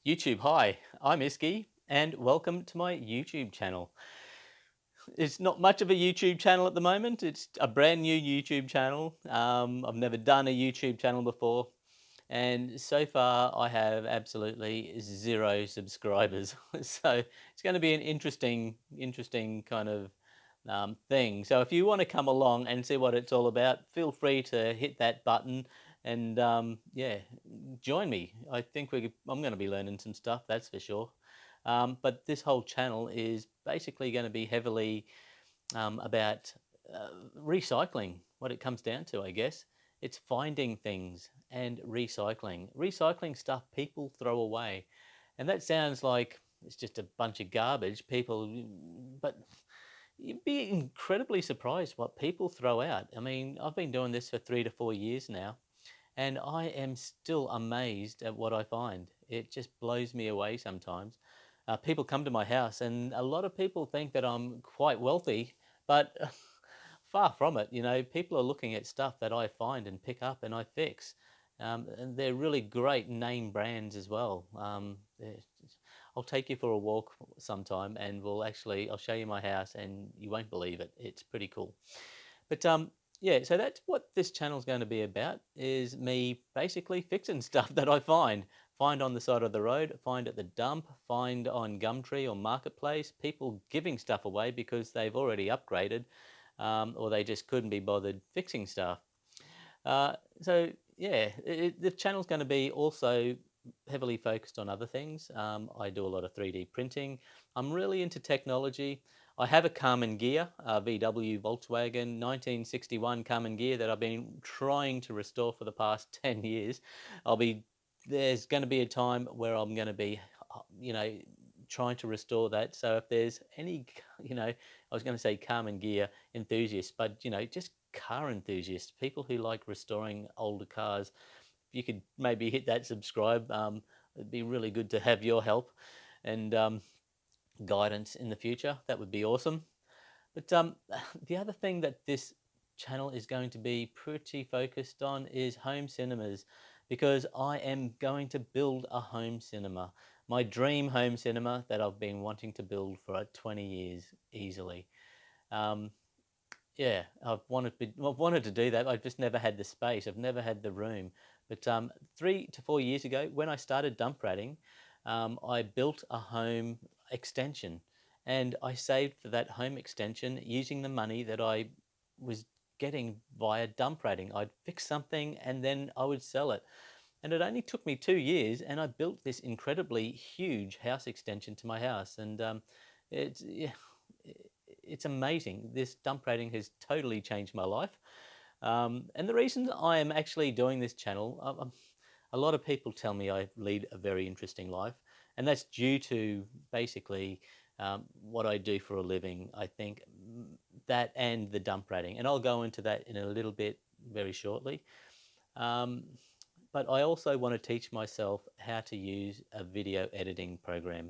YouTube, hi, I'm Iski and welcome to my YouTube channel. It's not much of a YouTube channel at the moment, it's a brand new YouTube channel. I've never done a YouTube channel before, and so far I have absolutely zero subscribers. So it's going to be an interesting kind of thing. So if you want to come along and see what it's all about, feel free to hit that button and yeah, join me. I'm going to be learning some stuff, that's for sure. But this whole channel is basically going to be heavily about recycling. What it comes down to, I guess, it's finding things and recycling stuff people throw away, and that sounds like it's just a bunch of garbage. But you'd be incredibly surprised what people throw out. I mean, I've been doing this for 3 to 4 years now, and I am still amazed at what I find. It just blows me away sometimes. People come to my house, and a lot of people think that I'm quite wealthy, but far from it. You know, people are looking at stuff that I find and pick up and I fix. And they're really great name brands as well. I'll take you for a walk sometime, and I'll show you my house, and you won't believe it. It's pretty cool. But yeah, so that's what this channel is going to be about, is me basically fixing stuff that I find on the side of the road, find at the dump, find on Gumtree or Marketplace, people giving stuff away because they've already upgraded, or they just couldn't be bothered fixing stuff. So yeah, the channel's going to be also heavily focused on other things. I do a lot of 3D printing. I'm really into technology. I have a Karmann Ghia, a VW Volkswagen 1961 Karmann Ghia that I've been trying to restore for the past 10 years. There's going to be a time where I'm going to be, you know, trying to restore that. So if there's any, I was going to say Karmann Ghia enthusiasts, but, just car enthusiasts, people who like restoring older cars, if you could maybe hit that subscribe, it'd be really good to have your help and guidance in the future. That would be awesome. But the other thing that this channel is going to be pretty focused on is home cinemas, because I am going to build a home cinema. My dream home cinema that I've been wanting to build for 20 years easily. Um, yeah, I've wanted to do that. I've just never had the space. I've never had the room. But 3 to 4 years ago, when I started dump ratting, I built a home extension, and I saved for that home extension using the money that I was getting via dump ratting. I'd fix something and then I would sell it. And it only took me 2 years, and I built this incredibly huge house extension to my house. And yeah, it's amazing. This dump rating has totally changed my life. And the reason I am actually doing this channel, a lot of people tell me I lead a very interesting life, and that's due to basically what I do for a living. I think that and the dump rating, and I'll go into that in a little bit very shortly. Um, but I also want to teach myself how to use a video editing program,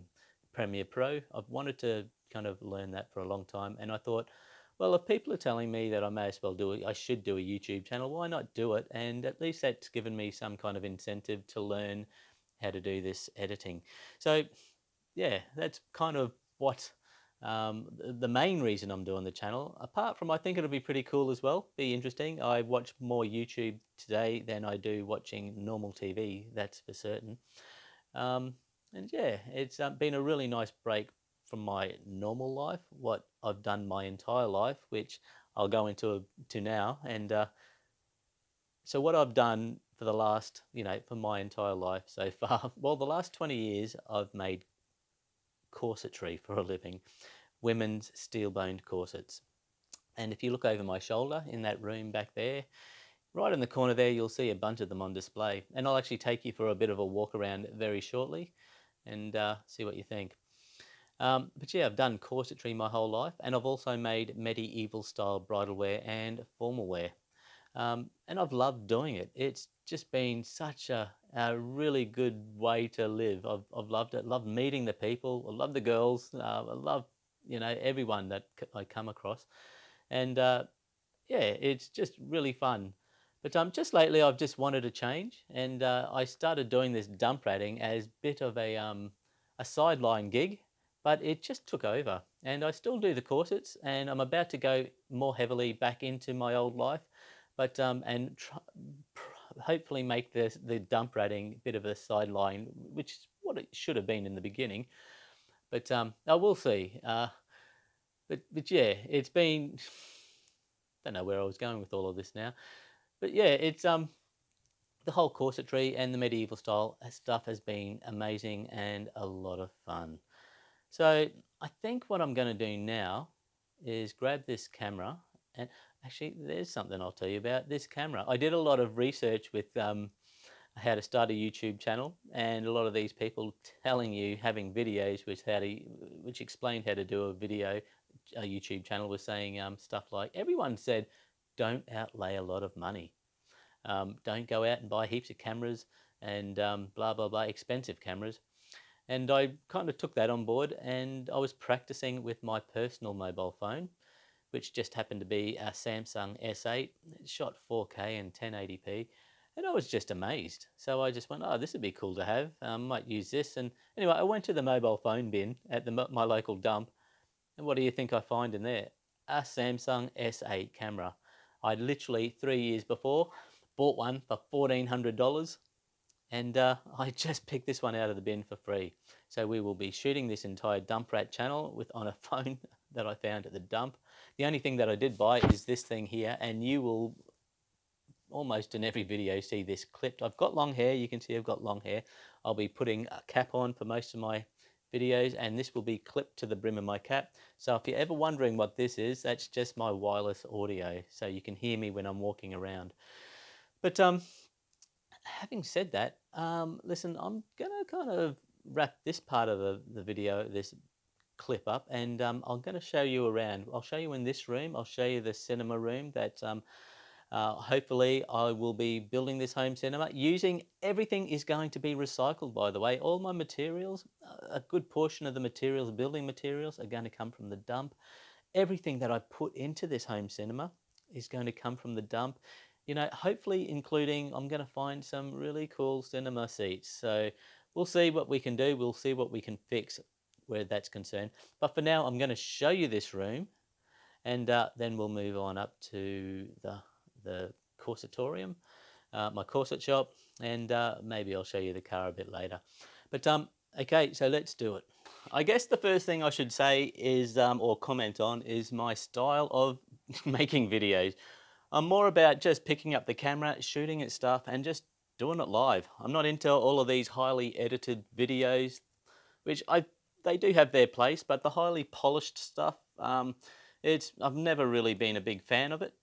Premiere Pro. I've wanted to kind of learn that for a long time, and I thought, well, if people are telling me that I may as well do it, I should do a YouTube channel, why not do it? And at least that's given me some kind of incentive to learn how to do this editing. So yeah, that's kind of what the main reason I'm doing the channel. Apart from, I think it'll be pretty cool as well, be interesting. I watch more YouTube today than I do watching normal TV, that's for certain. Um, and yeah, it's been a really nice break from my normal life, what I've done my entire life, which I'll go into to now. And so what I've done for the last, for my entire life so far, well, the last 20 years, I've made corsetry for a living, women's steel-boned corsets. And if you look over my shoulder in that room back there, right in the corner there, you'll see a bunch of them on display. And I'll actually take you for a bit of a walk around very shortly and see what you think. But yeah, I've done corsetry my whole life, and I've also made medieval style bridal wear and formal wear. And I've loved doing it. It's just been such a really good way to live. I've loved it. Loved meeting the people. I love the girls. I love, everyone that I come across. And yeah, it's just really fun. But just lately, I've just wanted a change, and I started doing this dump ratting as a bit of a sideline gig, but it just took over. And I still do the corsets, and I'm about to go more heavily back into my old life, but hopefully make the dump ratting a bit of a sideline, which is what it should have been in the beginning. But I will see. But yeah, it's been. Don't know where I was going with all of this now, but yeah, it's the whole corsetry and the medieval style stuff has been amazing and a lot of fun. So I think what I'm going to do now is grab this camera, and actually there's something I'll tell you about this camera. I did a lot of research with how to start a YouTube channel, and a lot of these people telling you having videos which explained how to do a YouTube channel was saying stuff like, everyone said don't outlay a lot of money. Don't go out and buy heaps of cameras and blah, blah, blah, expensive cameras. And I kind of took that on board, and I was practicing with my personal mobile phone, which just happened to be a Samsung S8. It shot 4K and 1080p, and I was just amazed. So I just went, oh, this would be cool to have. Might use this. And anyway, I went to the mobile phone bin at my local dump, and what do you think I find in there? A Samsung S8 camera. I literally 3 years before bought one for $1,400, and I just picked this one out of the bin for free. So we will be shooting this entire dump rat channel on a phone that I found at the dump. The only thing that I did buy is this thing here, and you will almost in every video see this clipped. I've got long hair, you can see I've got long hair. I'll be putting a cap on for most of my videos, and this will be clipped to the brim of my cap. So if you're ever wondering what this is, that's just my wireless audio, so you can hear me when I'm walking around. But having said that, listen, I'm gonna kind of wrap this part of the video, this clip up, and I'm going to show you around. I'll show you in this room. I'll show you the cinema room that hopefully I will be building this home cinema. Using everything is going to be recycled, by the way. All my materials, a good portion of the materials, building materials, are going to come from the dump. Everything that I put into this home cinema is going to come from the dump. You know, hopefully including, I'm going to find some really cool cinema seats. So we'll see what we can do. We'll see what we can fix where that's concerned. But for now, I'm going to show you this room, and then we'll move on up to the corsetorium, my corset shop, and maybe I'll show you the car a bit later. But okay, so let's do it. I guess the first thing I should say is, or comment on, is my style of making videos. I'm more about just picking up the camera, shooting at stuff, and just doing it live. I'm not into all of these highly edited videos, which they do have their place, but the highly polished stuff, I've never really been a big fan of it.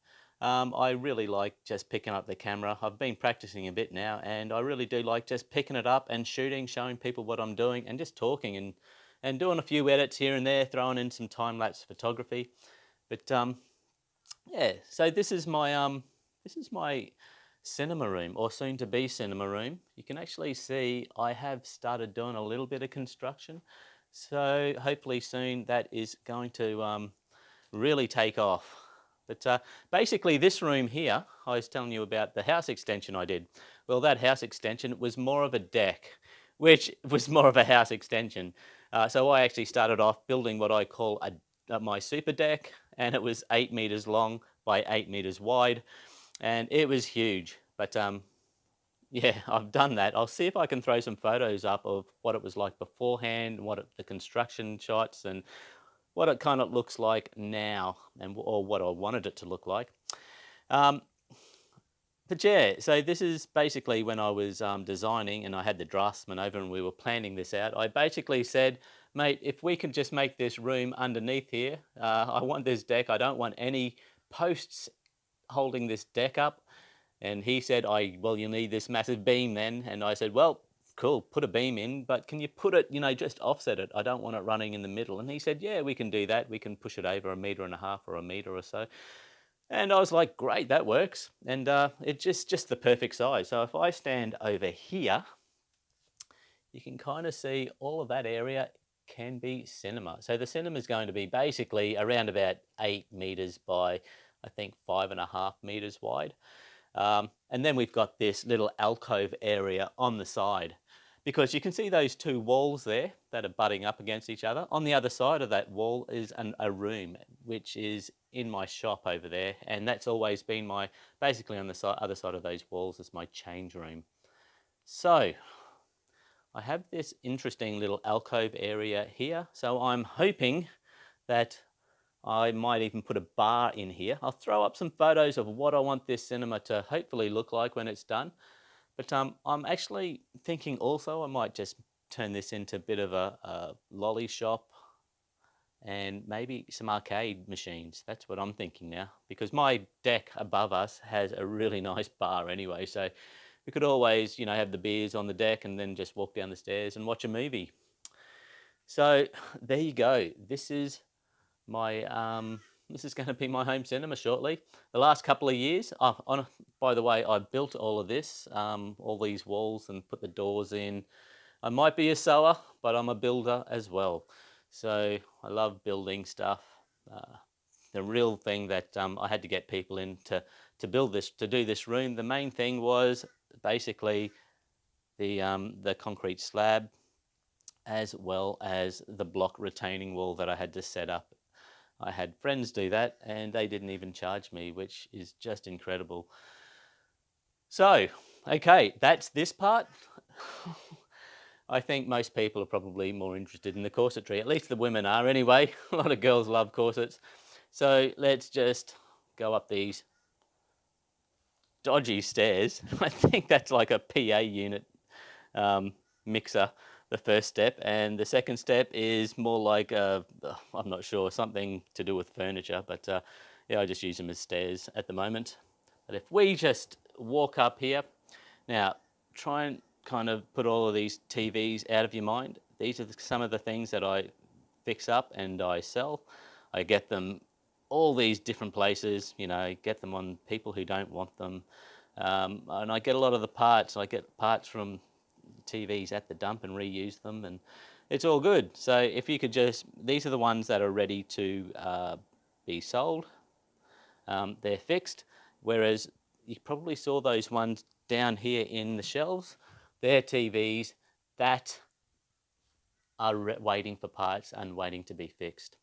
I really like just picking up the camera. I've been practicing a bit now, and I really do like just picking it up and shooting, showing people what I'm doing, and just talking and doing a few edits here and there, throwing in some time-lapse photography. But yeah, so this is my cinema room, or soon to be cinema room. You can actually see I have started doing a little bit of construction, so hopefully soon that is going to really take off. But basically this room here, I was telling you about the house extension I did. Well, that house extension was more of a deck, which was more of a house extension. So I actually started off building what I call my super deck, and it was 8 meters long by 8 meters wide, and it was huge. But yeah, I've done that. I'll see if I can throw some photos up of what it was like beforehand, the construction shots, and what it kind of looks like now, or what I wanted it to look like. But yeah, so this is basically when I was designing, and I had the draftsman over and we were planning this out. I basically said, mate, if we can just make this room underneath here, I want this deck. I don't want any posts holding this deck up. And he said, well, you need this massive beam then. And I said, well, cool, put a beam in, but can you put it, just offset it? I don't want it running in the middle. And he said, yeah, we can do that. We can push it over 1.5 meters or 1 meter or so. And I was like, great, that works. And it's just the perfect size. So if I stand over here, you can kind of see all of that area can be cinema. So the cinema is going to be basically around about 8 meters by, I think, 5.5 meters wide. And then we've got this little alcove area on the side, because you can see those two walls there that are butting up against each other. On the other side of that wall is a room, which is in my shop over there. And that's always been basically on the other side of those walls is my change room. So I have this interesting little alcove area here. So I'm hoping that I might even put a bar in here. I'll throw up some photos of what I want this cinema to hopefully look like when it's done. But I'm actually thinking also I might just turn this into a bit of a lolly shop and maybe some arcade machines. That's what I'm thinking now, because my deck above us has a really nice bar anyway. So we could always, have the beers on the deck and then just walk down the stairs and watch a movie. So there you go. This is going to be my home cinema shortly. The last couple of years, by the way, I built all of this, all these walls, and put the doors in. I might be a sewer, but I'm a builder as well. So I love building stuff. The real thing that I had to get people in to build this, to do this room, the main thing was basically the concrete slab, as well as the block retaining wall that I had to set up. I had friends do that and they didn't even charge me, which is just incredible. So, okay, that's this part. I think most people are probably more interested in the corsetry. At least the women are anyway. A lot of girls love corsets. So let's just go up these dodgy stairs. I think that's like a PA unit mixer, the first step. And the second step is more like, I'm not sure, something to do with furniture. But yeah, I just use them as stairs at the moment. But if we just walk up here, now try and kind of put all of these TVs out of your mind. These are some of the things that I fix up and I sell. I get them all these different places, get them on people who don't want them. And I get a lot of the parts. I get parts from TVs at the dump and reuse them, and it's all good. So if you could these are the ones that are ready to be sold. They're fixed, whereas you probably saw those ones down here in the shelves. They're TVs that are waiting for parts and waiting to be fixed.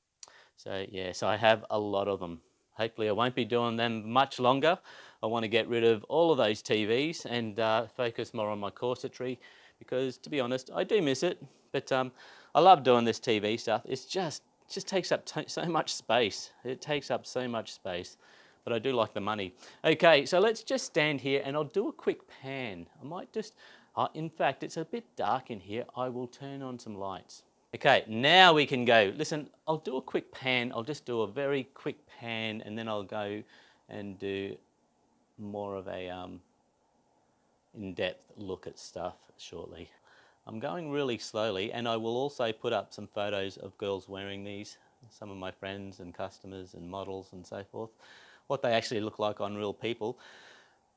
So yeah, so I have a lot of them. Hopefully I won't be doing them much longer. I want to get rid of all of those TVs and focus more on my corsetry, because to be honest, I do miss it. But I love doing this TV stuff. It just takes up so much space. It takes up so much space. But I do like the money. Okay, so let's just stand here and I'll do a quick pan. I might just, in fact, it's a bit dark in here. I will turn on some lights. Okay, now we can go. Listen, I'll do a quick pan. I'll just do a very quick pan and then I'll go and do more of a in-depth look at stuff shortly. I'm going really slowly, and I will also put up some photos of girls wearing these, some of my friends and customers and models and so forth, what they actually look like on real people.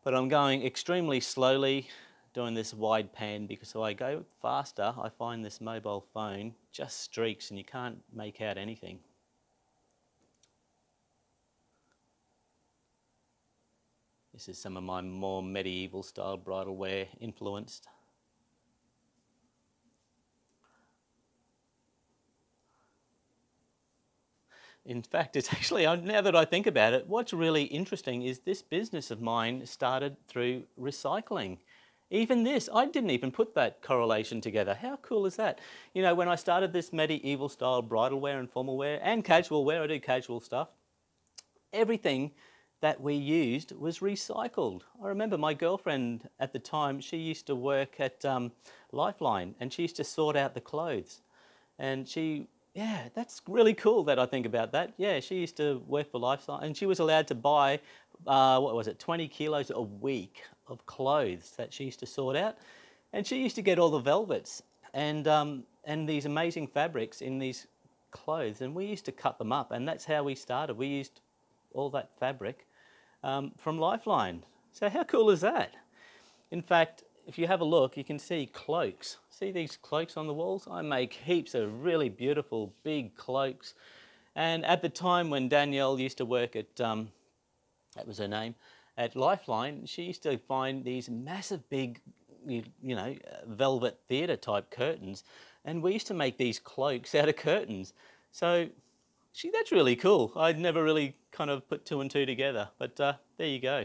But I'm going extremely slowly, doing this wide pan, because if I go faster, I find this mobile phone just streaks and you can't make out anything. This is some of my more medieval style bridal wear influenced. In fact, it's actually, now that I think about it, what's really interesting is this business of mine started through recycling. Even this, I didn't even put that correlation together. How cool is that? When I started this medieval style bridal wear and formal wear and casual wear, I do casual stuff, everything that we used was recycled. I remember my girlfriend at the time, she used to work at Lifeline and she used to sort out the clothes. And yeah, that's really cool that I think about that. Yeah, she used to work for Lifeline and she was allowed to buy, 20 kilos a week of clothes that she used to sort out. And she used to get all the velvets and these amazing fabrics in these clothes, and we used to cut them up, and that's how we started. We used all that fabric from Lifeline. So how cool is that? In fact, if you have a look, you can see cloaks. See these cloaks on the walls? I make heaps of really beautiful big cloaks. And at the time when Danielle used to work at, that was her name, at Lifeline, she used to find these massive big, velvet theatre type curtains, and we used to make these cloaks out of curtains. So that's really cool. I'd never really kind of put two and two together, but there you go.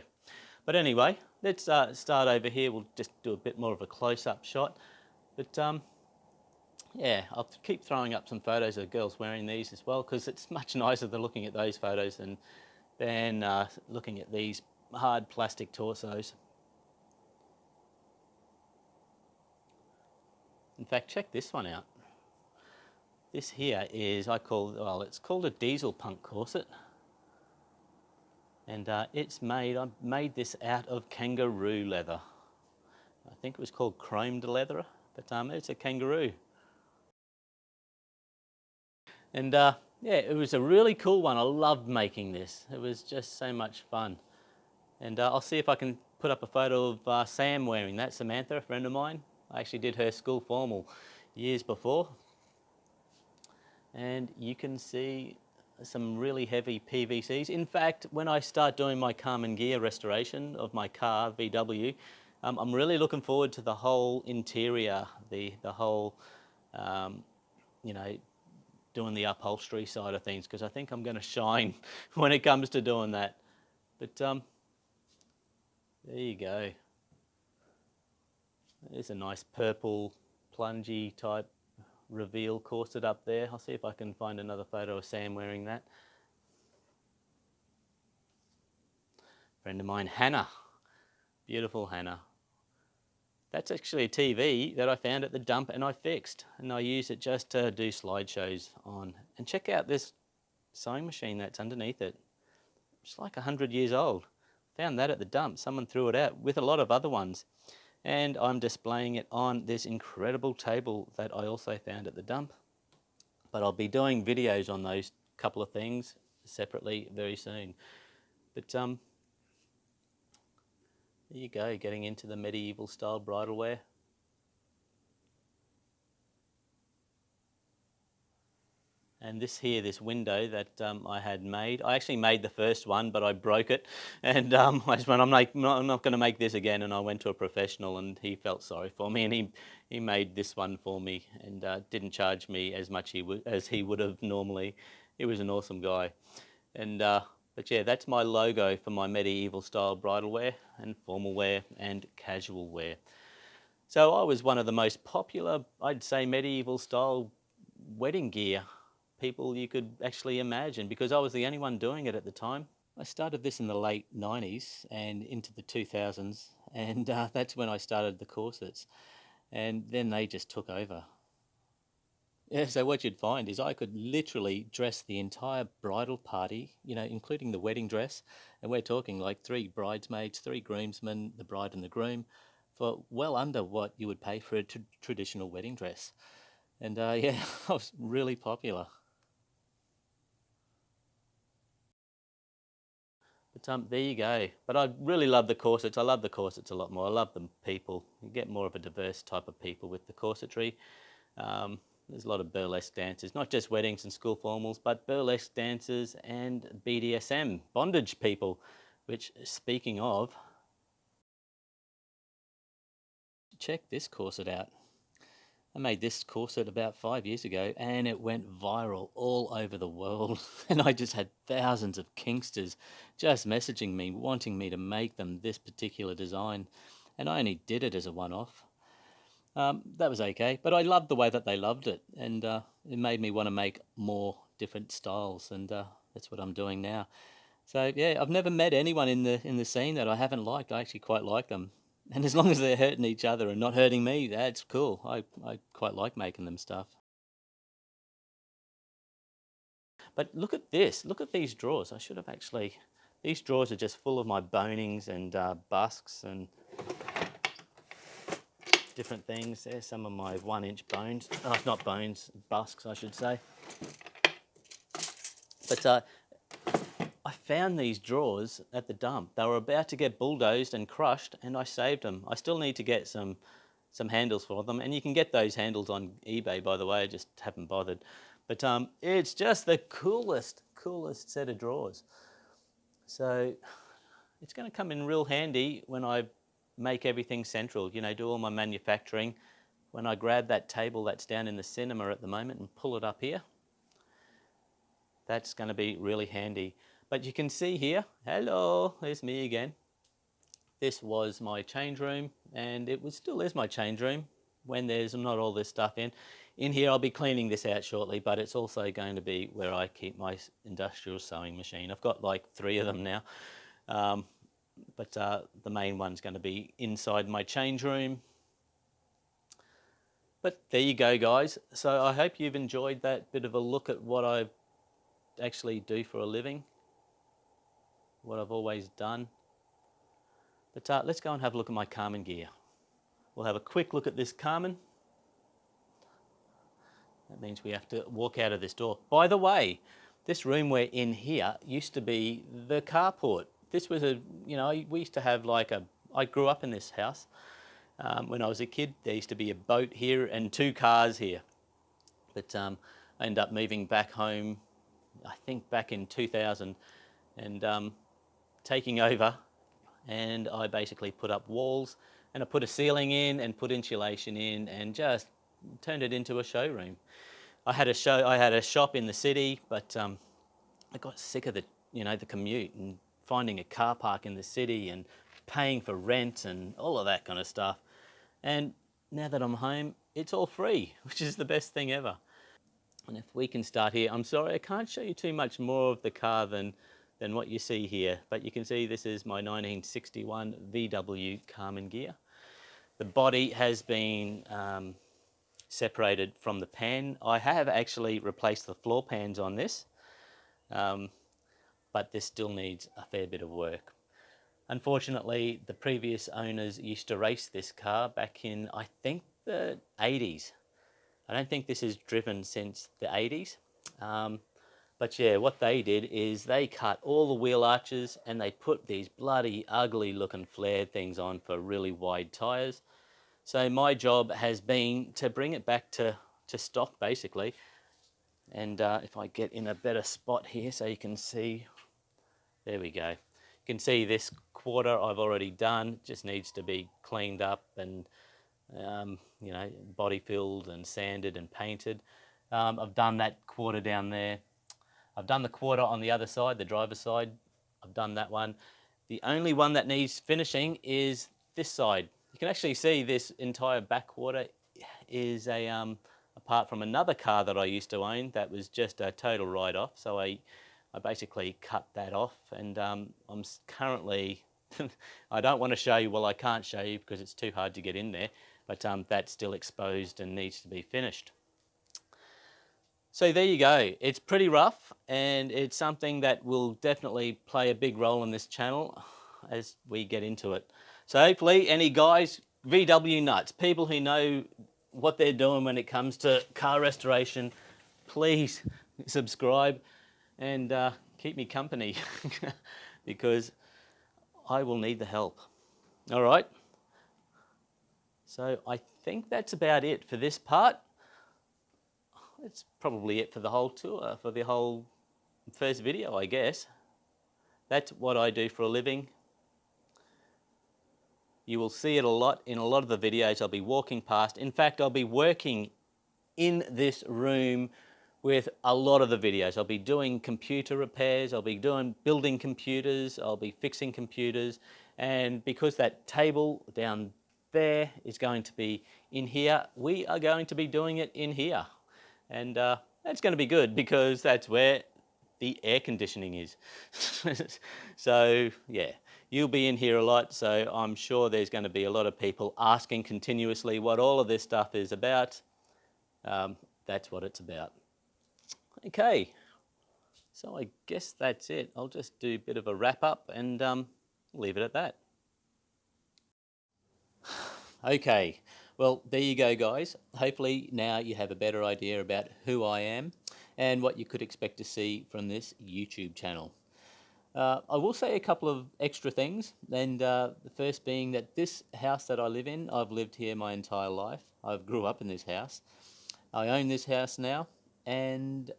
But anyway, let's start over here. We'll just do a bit more of a close-up shot. But yeah, I'll keep throwing up some photos of girls wearing these as well, because it's much nicer than looking at those photos than looking at these hard plastic torsos. In fact, check this one out. This here is, it's called a diesel punk corset. And I made this out of kangaroo leather. I think it was called chromed leather, but it's a kangaroo. And yeah, it was a really cool one. I loved making this. It was just so much fun. And I'll see if I can put up a photo of Sam wearing that. Samantha, a friend of mine. I actually did her school formal years before. And you can see some really heavy PVCs. In fact, when I start doing my Carmen Gear restoration of my car, VW, I'm really looking forward to the whole interior, the whole, doing the upholstery side of things, because I think I'm going to shine when it comes to doing that. But there you go. There's a nice purple plungy type reveal corset up there. I'll see if I can find another photo of Sam wearing that. Friend of mine, Hannah. Beautiful Hannah. That's actually a TV that I found at the dump and I fixed, and I use it just to do slideshows on. And check out this sewing machine that's underneath it. It's like 100 years old. Found that at the dump. Someone threw it out with a lot of other ones. And I'm displaying it on this incredible table that I also found at the dump. But I'll be doing videos on those couple of things separately very soon. But there you go, getting into the medieval style bridal wear. And this window that I had made, I actually made the first one, but I broke it. And I just went, I'm not going to make this again. And I went to a professional, and he felt sorry for me, and he made this one for me, and didn't charge me as much as he would have normally. He was an awesome guy. And but yeah, that's my logo for my medieval style bridal wear and formal wear and casual wear. So I was one of the most popular, I'd say, medieval style wedding gear people you could actually imagine, because I was the only one doing it at the time. I started this in the late 90s and into the 2000s, and that's when I started the corsets, and then they just took over. Yeah, so what you'd find is I could literally dress the entire bridal party, including the wedding dress, and we're talking like 3 bridesmaids, 3 groomsmen, the bride and the groom, for well under what you would pay for a traditional wedding dress. And yeah, I was really popular. But there you go. But I really love the corsets. I love the corsets a lot more. I love the people. You get more of a diverse type of people with the corsetry. There's a lot of burlesque dancers, not just weddings and school formals, but burlesque dancers and BDSM, bondage people, which, speaking of, check this corset out. I made this corset about 5 years ago, and it went viral all over the world. And I just had thousands of kinksters just messaging me, wanting me to make them this particular design. And I only did it as a one-off. That was okay, but I loved the way that they loved it, and it made me want to make more different styles, and that's what I'm doing now. So yeah, I've never met anyone in the scene that I haven't liked. I actually quite like them. And as long as they're hurting each other and not hurting me, that's cool. I quite like making them stuff. But look at this. Look at these drawers. I should have actually... These drawers are just full of my bonings and busks and different things. There's some of my 1-inch bones. Oh, not bones, busks, I should say. But I found these drawers at the dump. They were about to get bulldozed and crushed, and I saved them. I still need to get some handles for them, and you can get those handles on eBay, by the way. I just haven't bothered. But it's just the coolest set of drawers. So it's going to come in real handy when I make everything central, you know, do all my manufacturing. When I grab that table that's down in the cinema at the moment and pull it up here, that's going to be really handy. But you can see here, hello, there's me again. This was my change room, and it still is my change room when there's not all this stuff in. In here, I'll be cleaning this out shortly, but it's also going to be where I keep my industrial sewing machine. I've got like 3 of them now, but the main one's going to be inside my change room. But there you go, guys. So I hope you've enjoyed that bit of a look at what I actually do for a living, what I've always done. But let's go and have a look at my Carman gear. We'll have a quick look at this Carman. That means we have to walk out of this door. By the way, this room we're in here used to be the carport. This was a, you know, we used to have like I grew up in this house. When I was a kid, there used to be a boat here and 2 cars here. But I ended up moving back home, I think back in 2000, and taking over. And I basically put up walls, and I put a ceiling in and put insulation in and just turned it into a showroom. I had a shop in the city, but I got sick of the commute and finding a car park in the city and paying for rent and all of that kind of stuff. And now that I'm home, it's all free, which is the best thing ever. And if we can start here, I'm sorry, I can't show you too much more of the car than what you see here, but you can see this is my 1961 VW Carman gear. The body has been separated from the pan. I have actually replaced the floor pans on this, but this still needs a fair bit of work. Unfortunately, the previous owners used to race this car back in, I think, the 80s. I don't think this is driven since the 80s. But yeah, what they did is they cut all the wheel arches and they put these bloody ugly looking flared things on for really wide tyres. So my job has been to bring it back to stock basically. And if I get in a better spot here so you can see, there we go. You can see this quarter I've already done, just needs to be cleaned up and you know, body filled and sanded and painted. I've done that quarter down there. I've done the quarter on the other side, the driver's side. I've done that one. The only one that needs finishing is this side. You can actually see this entire back quarter is apart from another car that I used to own that was just a total write-off. So I basically cut that off, and I'm currently, I don't want to show you, well, I can't show you because it's too hard to get in there, but that's still exposed and needs to be finished. So there you go. It's pretty rough, and it's something that will definitely play a big role in this channel as we get into it. So hopefully any guys, VW nuts, people who know what they're doing when it comes to car restoration, please subscribe and keep me company because I will need the help. All right. So I think that's about it for this part. That's probably it for the whole tour, for the whole first video, I guess. That's what I do for a living. You will see it a lot in a lot of the videos I'll be walking past. In fact, I'll be working in this room with a lot of the videos. I'll be doing computer repairs, I'll be building computers, I'll be fixing computers, and because that table down there is going to be in here, we are going to be doing it in here. And that's going to be good because that's where the air conditioning is. So yeah, you'll be in here a lot, so I'm sure there's going to be a lot of people asking continuously what all of this stuff is about. That's what it's about. Okay, so I guess that's it. I'll just do a bit of a wrap up and leave it at that. Okay. Well, there you go, guys. Hopefully now you have a better idea about who I am and what you could expect to see from this YouTube channel. I will say a couple of extra things, and the first being that this house that I live in, I've lived here my entire life. I grew up in this house. I own this house now, and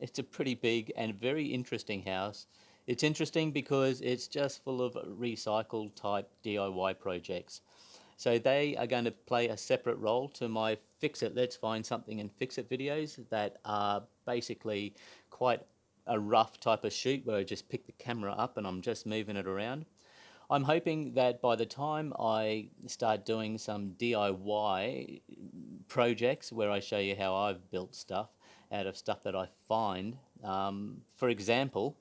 it's a pretty big and very interesting house. It's interesting because it's just full of recycled type DIY projects. So they are going to play a separate role to my Fix It, Let's Find Something and Fix It videos that are basically quite a rough type of shoot where I just pick the camera up and I'm just moving it around. I'm hoping that by the time I start doing some DIY projects where I show you how I've built stuff out of stuff that I find, for example,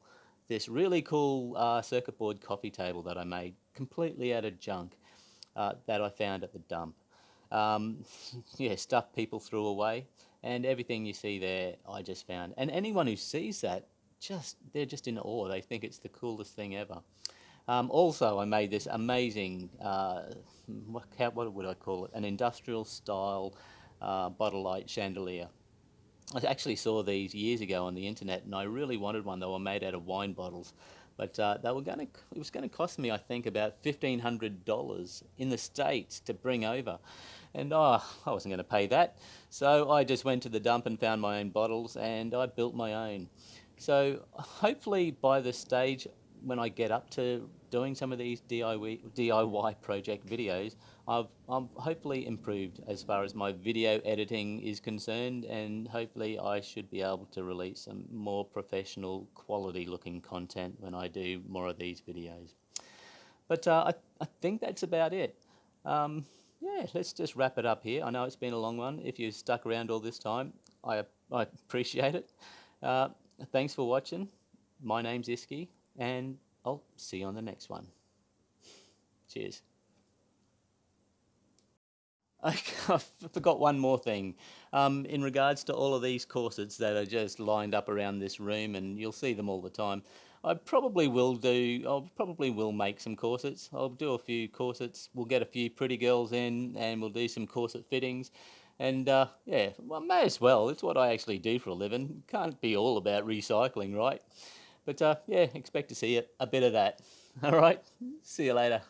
this really cool circuit board coffee table that I made completely out of junk that I found at the dump. Um, yeah, stuff people threw away, and everything you see there I just found. And anyone who sees that, they're just in awe. They think it's the coolest thing ever. Also, I made this amazing, what would I call it? An industrial style bottle light chandelier. I actually saw these years ago on the internet, and I really wanted one. They were made out of wine bottles, but it was going to cost me, I think, about $1,500 in the States to bring over, and I wasn't going to pay that. So I just went to the dump and found my own bottles, and I built my own. So hopefully by the stage when I get up to doing some of these DIY project videos, I'm hopefully improved as far as my video editing is concerned, and hopefully I should be able to release some more professional quality looking content when I do more of these videos. But I think that's about it. Yeah, let's just wrap it up here. I know it's been a long one. If you stuck around all this time, I appreciate it. Uh, Thanks for watching. My name's Iski, and I'll see you on the next one. Cheers. I forgot one more thing. In regards to all of these corsets that are just lined up around this room, and you'll see them all the time, I'll probably will make some corsets. I'll do a few corsets. We'll get a few pretty girls in, and we'll do some corset fittings. And yeah, well, may as well. It's what I actually do for a living. Can't be all about recycling, right? But yeah, expect to see a bit of that. All right, see you later.